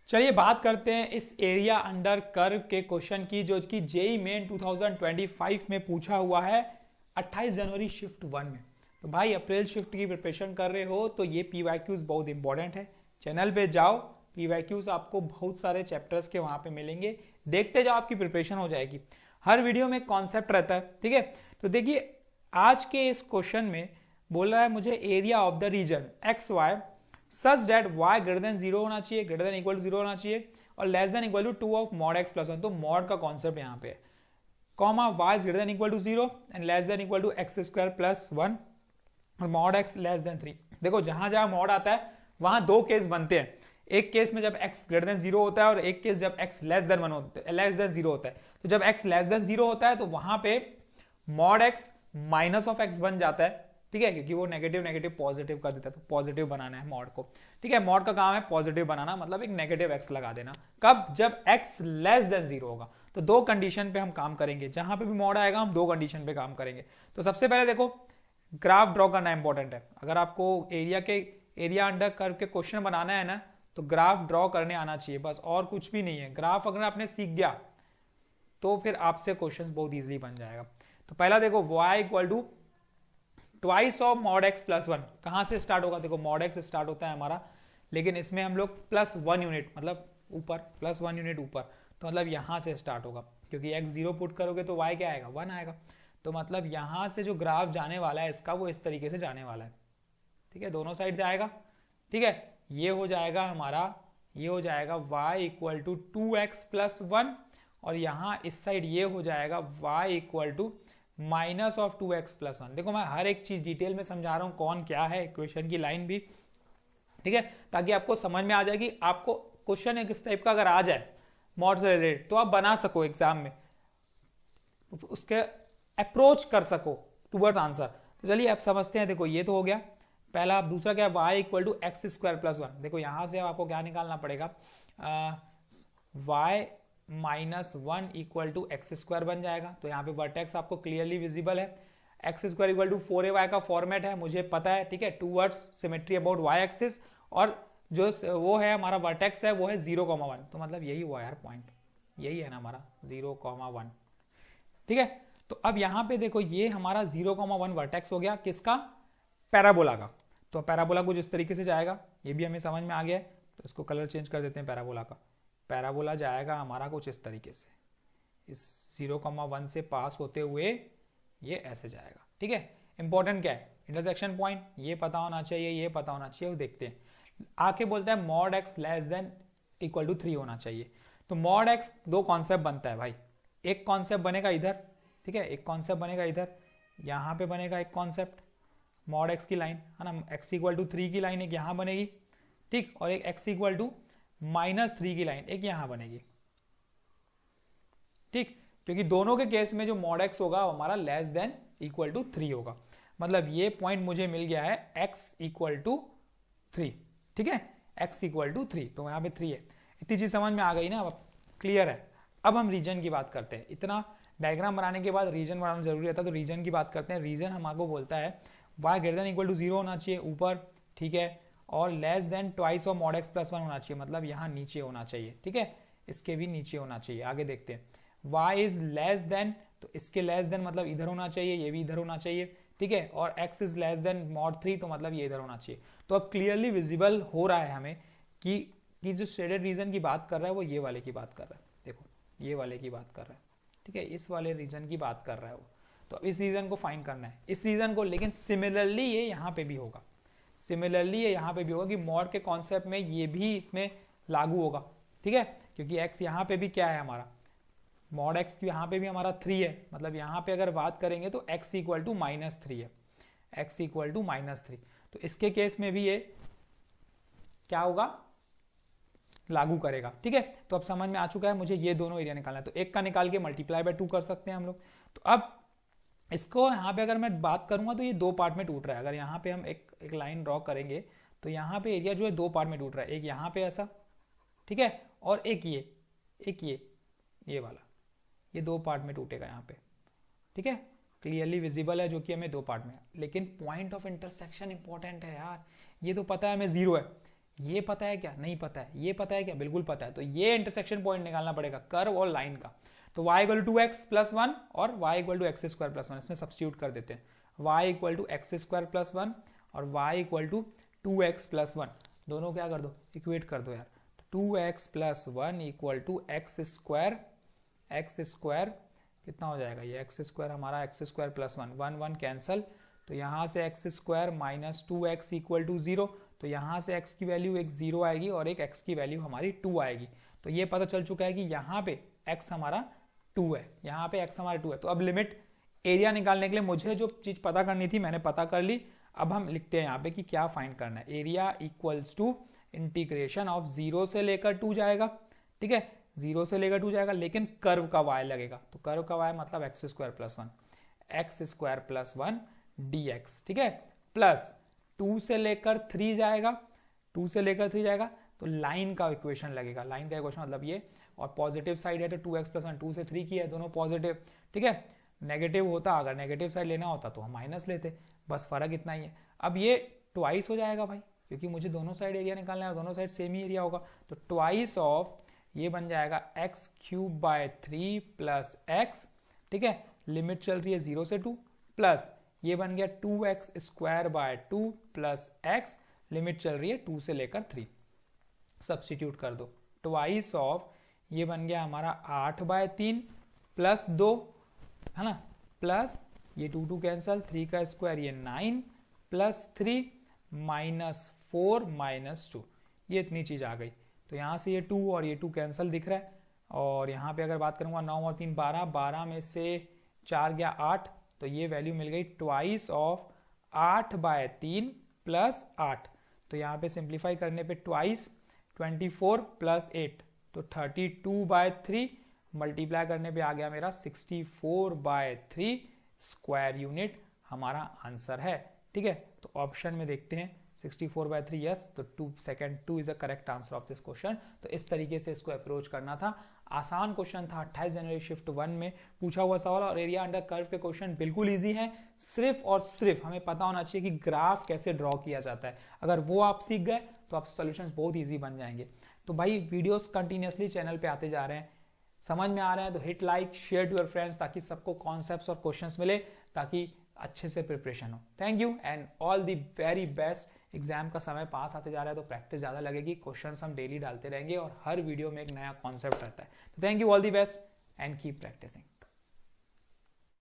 चलिए बात करते हैं इस एरिया अंडर कर्व के क्वेश्चन की, जो कि जेई मेन 2025 में पूछा हुआ है 28 जनवरी शिफ्ट 1 में। तो भाई अप्रैल शिफ्ट की प्रिपरेशन कर रहे हो तो ये पीवाईक्यूज बहुत इंपॉर्टेंट है। चैनल पे जाओ, पीवाईक्यूज आपको बहुत सारे चैप्टर्स के वहां पे मिलेंगे, देखते जाओ, आपकी प्रिपरेशन हो जाएगी। हर वीडियो में कॉन्सेप्ट रहता है, ठीक है। तो देखिए आज के इस क्वेश्चन में बोल रहा है मुझे area of the region X Y such that y greater than 0 होना चाहिए, ग्रेटर देन इक्वल टू 0 होना चाहिए और less than equal to 2 of mod x plus 1। तो मॉड का कॉन्सेप्ट यहाँ पे है, comma y is greater than equal to 0 and less than equal to X square plus 1 और मॉड x लेस देन 3। देखो जहां जहां मॉड आता है वहां दो केस बनते हैं, एक केस में जब x ग्रेटर देन 0 होता है और एक केस जब x लेस देन 0 होता है। तो जब x लेस देन 0 होता है तो वहां पे mod x minus of x बन जाता है, ठीक है, क्योंकि वो नेगेटिव नेगेटिव पॉजिटिव कर देता है। तो पॉजिटिव बनाना है मॉड को, ठीक है। मॉड का काम है पॉजिटिव बनाना, मतलब एक नेगेटिव x लगा देना। कब? जब x लेस देन 0 होगा। तो दो कंडीशन पे हम काम करेंगे, जहां पे भी मॉड आएगा हम दो कंडीशन पे काम करेंगे। तो सबसे पहले देखो ग्राफ ड्रॉ करना इंपॉर्टेंट है। अगर आपको एरिया अंडर कर्व के क्वेश्चन बनाना है ना, तो ग्राफ ड्रॉ करने आना चाहिए, बस और कुछ भी नहीं है। ग्राफ अगर आपने सीख गया तो फिर आपसे क्वेश्चन बहुत ईजिली बन जाएगा। तो पहला देखो y equal to twice of mod x plus 1। कहां से स्टार्ट होगा? देखो मॉड x स्टार्ट होता है हमारा, लेकिन इसमें हम लोग प्लस 1 यूनिट मतलब ऊपर, प्लस 1 यूनिट ऊपर, तो मतलब यहां से स्टार्ट होगा, क्योंकि x 0 पुट करोगे तो y क्या आएगा? 1 आएगा। तो मतलब यहां से जो ग्राफ जाने वाला है इसका, वो इस तरीके से जाने वाला है, ठीक है, दोनों साइड जाएगा, ठीक है। ये हो जाएगा हमारा, ये हो जाएगा y equal to 2x plus 1 और यहां इस साइड ये हो जाएगा y equal to minus of 2x plus 1। देखो मैं हर एक चीज डिटेल में समझा रहा हूं, कौन क्या है, इक्वेशन की लाइन भी, ठीक है, ताकि आपको समझ में आ जाए कि आपको क्वेश्चन इस टाइप का अगर आ जाए मॉड से रिलेटेड तो आप बना सको एग्जाम में, उसके अप्रोच कर सको टूवर्ड्स आंसर। तो चलिए अब समझते हैं। देखो ये तो हो गया पहला। अब दूसरा क्या है? y equal to X square plus 1। देखो यहां से आपको क्या निकालना पड़ेगा? y minus 1 equal to X square बन जाएगा। तो यहाँ पे वर्टेक्स आपको क्लियरली विजिबल है। X square equal to 4ay का फॉर्मेट है, मुझे पता है, ठीक है, towards symmetry about y axis, और जो वो है हमारा वर्टेक्स है वो है 0,1। तो मतलब यही हुआ यार पॉइंट, यही है ना हमारा 0,1, ठीक है। तो अब यहाँ पे देखो ये हमारा 0,1 वर्टेक्स हो गया किसका? पैराबोला का। तो पैराबोला कुछ इस तरीके से जाएगा, ये भी हमें समझ में आ गया है। तो इसको कलर चेंज कर देते हैं पैराबोला का। पैराबोला जाएगा हमारा कुछ इस तरीके से, इस 0,1 से पास होते हुए ये ऐसे जाएगा, ठीक है। इंपॉर्टेंट क्या है? इंटरसेक्शन पॉइंट, ये पता होना चाहिए, ये पता होना चाहिए। वो देखते हैं। आके बोलता है mod x less than equal to 3 होना चाहिए। तो मॉड x दो कॉन्सेप्ट बनता है भाई, एक कॉन्सेप्ट बनेगा इधर, ठीक है, एक कॉन्सेप्ट बनेगा इधर, यहां पे बनेगा एक कॉन्सेप्ट मॉड x की लाइन, है ना, x इक्वल टू 3 की लाइन एक यहां बनेगी, ठीक, और एक x इक्वल टू -3 की लाइन एक यहां बनेगी, ठीक, क्योंकि दोनों के केस में जो मॉड x होगा हमारा लेस देन इक्वल टू 3 होगा। मतलब ये पॉइंट मुझे मिल गया है x इक्वल टू 3, ठीक है, x इक्वल टू 3। तो यहाँ पे 3 है। इतनी चीज समझ में आ गई ना, अब क्लियर है। अब हम रीजन की बात करते हैं। इतना डायग्राम बनाने के बाद रीजन बनाना जरूरी रहता है, तो रीजन की बात करते हैं। रीजन हमको बोलता है y greater than equal to 0 होना चाहिए ऊपर, ठीक है, और less than twice of mod x plus 1 होना चाहिए, मतलब यहाँ नीचे होना चाहिए, ठीक है, इसके भी नीचे होना चाहिए। आगे देखते हैं। y इज लेस देन, तो इसके लेस देन मतलब इधर होना चाहिए, ये भी इधर होना चाहिए, ठीक है, और x is less than mod 3, तो मतलब ये इधर होना चाहिए। तो अब क्लियरली विजिबल हो रहा है हमें कि जो शेडेड रीजन की बात कर रहा है वो ये वाले की बात कर रहा है। देखो ये वाले की बात कर रहा है, ठीक है, इस वाले रीजन की बात कर रहा है वो। तो अब इस रीजन को फाइंड करना है, इस रीजन को। लेकिन सिमिलरली ये यहाँ पे भी होगा, सिमिलरली ये यहाँ पे भी होगा कि मॉड के कॉन्सेप्ट में ये भी इसमें लागू होगा, ठीक है, क्योंकि x यहाँ पे भी क्या है हमारा, मॉड x की यहाँ पे भी हमारा 3 है। मतलब यहाँ पे अगर बात करेंगे तो x इक्वल टू -3 है, x इक्वल टू -3। तो इसके केस में भी ये क्या होगा, लागू करेगा, ठीक है। तो अब समझ में आ चुका है, मुझे ये दोनों एरिया निकालना है। तो एक का निकाल के मल्टीप्लाई बाय 2 कर सकते हैं हम लोग। तो अब इसको यहाँ पे अगर मैं बात करूंगा तो ये दो पार्ट में टूट रहा है। अगर यहाँ पे हम एक लाइन ड्रॉ करेंगे तो यहाँ पे एरिया जो है दो पार्ट में टूट रहा है, एक यहाँ पे ऐसा, ठीक है, और एक ये वाला, ये दो पार्ट में टूटेगा यहाँ पे, ठीक है, क्लियरली विजिबल है, जो कि हमें दो पार्ट में है। लेकिन पॉइंट ऑफ इंटरसेक्शन इंपॉर्टेंट है यार। ये तो पता है हमें 0 है, ये पता है क्या? नहीं पता है। ये पता है क्या? बिल्कुल पता है। तो ये इंटरसेक्शन पॉइंट निकालना पड़ेगा कर्व और लाइन का। तो y equal to 2x plus 1 और y equal to X square plus 1, इसमें सब्स्टिट्यूट कर देते हैं। y equal to X square plus 1 और y equal to 2x plus 1, दोनों क्या कर दो? इक्वेट कर दो यार। 2x plus 1 equal to X square कितना हो जाएगा? ये एक्स स्क्वायर हमारा एक्स स्क्वायर प्लस 1, 1 1 कैंसल, तो यहाँ से X square minus 2x equal to 0, तो यहाँ से x की वैल्यू एक 0 आएगी और एक x की वैल्यू हमारी 2 आएगी। तो ये पता चल चुका है कि यहाँ पे x हमारा 2 है, यहाँ पे x हमारा 2 है। तो अब लिमिट एरिया निकालने के लिए मुझे जो चीज़ पता करनी थी मैंने पता कर ली। अब हम लिखते हैं यहाँ पे कि क्या फाइंड करना है। Area equals to integration of 0 से लेकर 2 जाएगा, ठीक है, 0 से लेकर 2 जाएगा, लेकिन कर्व का y लगेगा। तो कर्व का y मतलब एक्स स्क्वायर प्लस 1 dx, ठीक है, प्लस 2 से लेकर 3 जाएगा, 2 से लेकर 3 जाएगा, तो लाइन का इक्वेशन लगेगा। लाइन का इक्वेशन मतलब ये, और पॉजिटिव साइड है तो 2x प्लस 1, 2 से 3 की है, दोनों पॉजिटिव, ठीक है। नेगेटिव होता, अगर नेगेटिव साइड लेना होता तो हम माइनस लेते, बस फर्क इतना ही है। अब ये ट्वाइस हो जाएगा भाई, क्योंकि मुझे दोनों साइड एरिया निकालना है, दोनों साइड सेम ही एरिया होगा। तो ट्वाइस ऑफ ये बन जाएगा x cube by 3 plus x, ठीक है, लिमिट चल रही है 0 से 2, प्लस ये बन गया 2x square by 2 plus x, limit चल रही है 2 से लेकर 3, सब्स्टिट्यूट कर दो। ट्वाइस ऑफ ये बन गया हमारा 8 बाय 3 प्लस 2, है ना, प्लस ये 2 2 कैंसल, 3 का स्क्वायर ये 9 प्लस 3 माइनस 4 माइनस 2, ये इतनी चीज आ गई। तो यहाँ से ये 2 और ये 2 कैंसल दिख रहा है, और यहाँ पे अगर बात करूंगा 9 और 3 12, 12 में से 4 गया 8, तो ये वैल्यू मिल गई ट्वाइस ऑफ 8 बाय 3 प्लस 8। तो यहाँ पे सिंप्लीफाई करने पे ट्वाइस 24 प्लस 8, तो 32 बाय 3, मल्टीप्लाई करने पे आ गया मेरा 64 बाय 3 स्क्वायर यूनिट हमारा आंसर है, ठीक है। तो ऑप्शन में देखते हैं 64 बाय 3 यस, तो 2 is a correct answer of this question. तो इस तरीके से इसको अप्रोच करना था। आसान क्वेश्चन था, 28 जनवरी शिफ्ट 1 में पूछा हुआ सवाल, और एरिया अंडर कर्व के क्वेश्चन बिल्कुल इजी है। सिर्फ और सिर्फ हमें पता होना चाहिए कि ग्राफ कैसे ड्रॉ किया जाता है। अगर वो आप सीख गए तो आप सॉल्यूशंस बहुत इजी बन जाएंगे। तो भाई वीडियोस कंटिन्यूसली चैनल पे आते जा रहे हैं, समझ में आ रहे हैं तो hit like, share to your friends, ताकि सबको कॉन्सेप्ट्स और क्वेश्चंस मिले, ताकि अच्छे से प्रिपरेशन हो। Thank you and all the very best. Exam का समय पास आते जा रहा है तो प्रैक्टिस ज़्यादा लगेगी, क्वेश्चंस हम डेली डालते रहेंगे और हर वीडियो में एक नया कॉन्सेप्ट रहता है। तो thank you, all the best and keep practising.